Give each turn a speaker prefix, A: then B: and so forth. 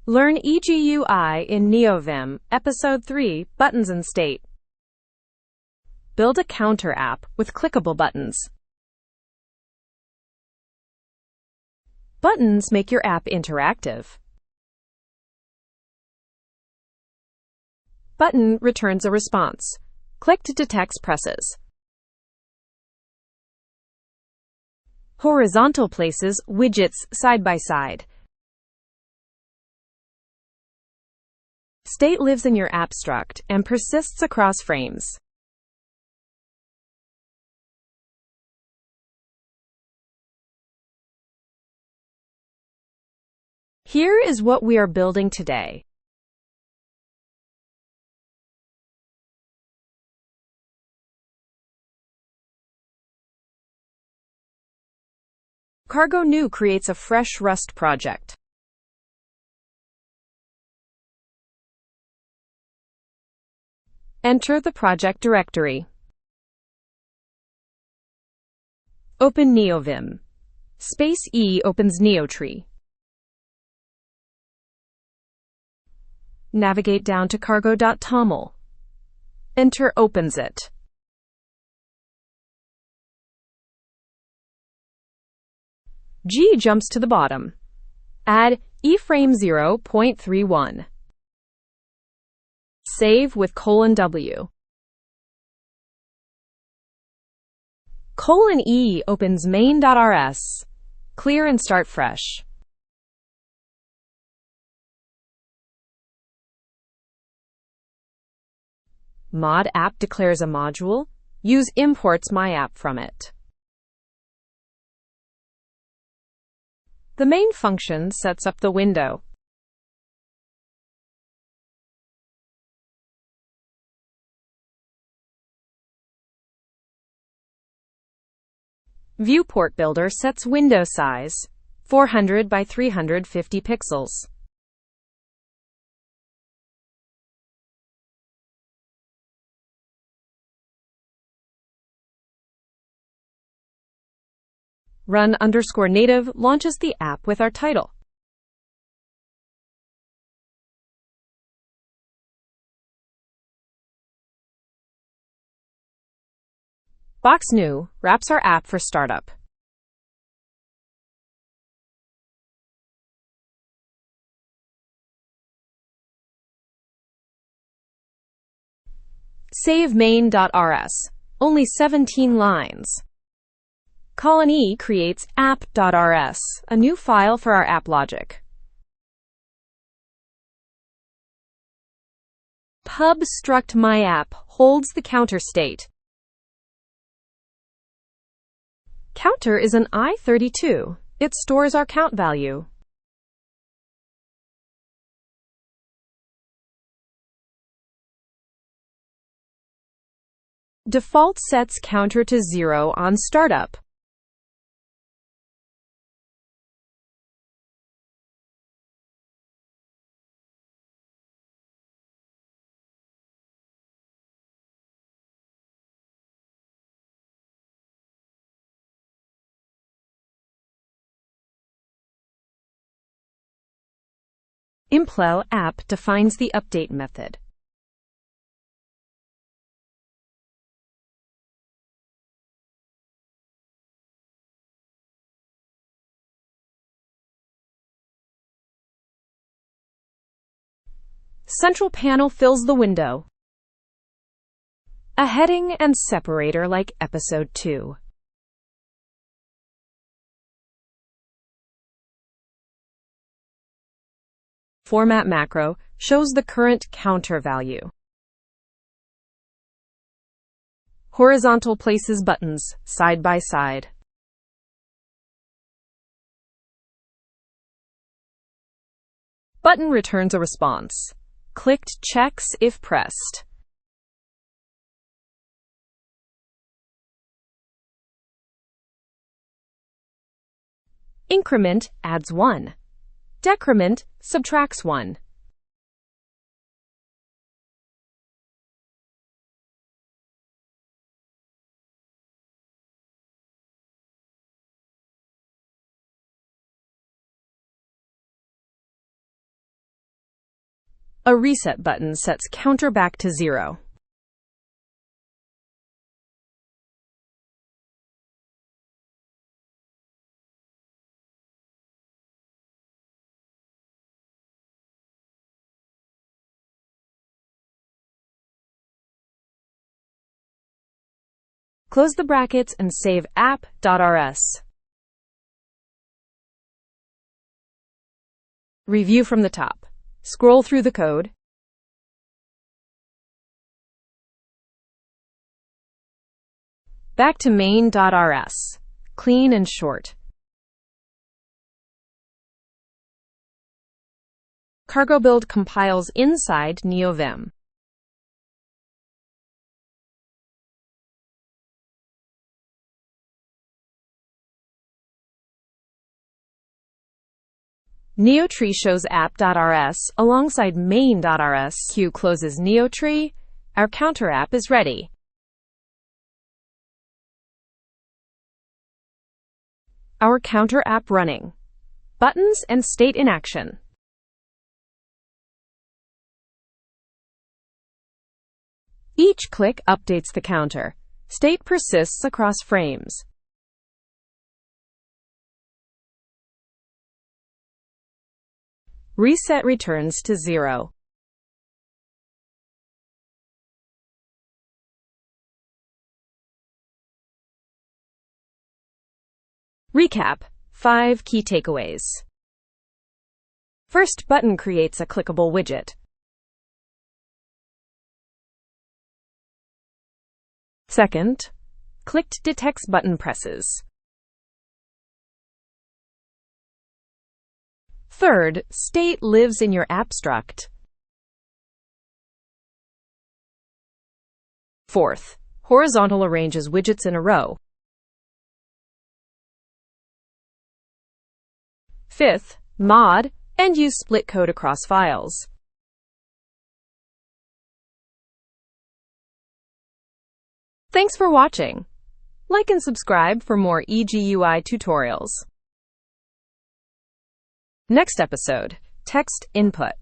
A: Learn egui in Neovim, Episode 3, Buttons and State. Build a counter app with clickable buttons. Buttons make your app interactive. Button returns a response. Clicked detects presses. Horizontal places widgets side by side. State lives in your app struct and persists across frames. Here is what we are building today. Cargo New creates a fresh Rust project. Enter the project directory. Open neovim. Space E opens neotree. Navigate down to cargo.toml. Enter opens it. G jumps to the bottom. Add eframe 0.31. Save with :W. :E opens main.rs. Clear and start fresh. Mod app declares a module. Use imports myapp from it. The main function sets up the window. Viewport Builder sets window size 400 by 350 pixels. Run_native launches the app with our title. Box New wraps our app for startup. Save main.rs. Only 17 lines. :E creates app.rs, a new file for our app logic. Pub struct myapp holds the counter state. Counter is an i32. It stores our count value. Default sets counter to 0 on startup. Impl app defines the update method. Central panel fills the window. A heading and separator like Episode 2. Format macro shows the current counter value. Horizontal places buttons side by side. Button returns a response. Clicked checks if pressed. Increment adds 1. Decrement subtracts 1. A reset button sets counter back to 0. Close the brackets and save app.rs. Review from the top. Scroll through the code. Back to main.rs. Clean and short. Cargo build compiles inside neovim. Neotree shows app.rs alongside main.rs. Q closes Neotree. Our counter app is ready. Our counter app running. Buttons and state in action. Each click updates the counter. State persists across frames. Reset returns to 0. Recap: 5 key takeaways. First, button creates a clickable widget. Second, clicked detects button presses. Third, state lives in your app struct. Fourth, horizontal arranges widgets in a row. Fifth, mod and use split code across files. Thanks for watching. Like and subscribe for more EGUI tutorials. Next episode, text input.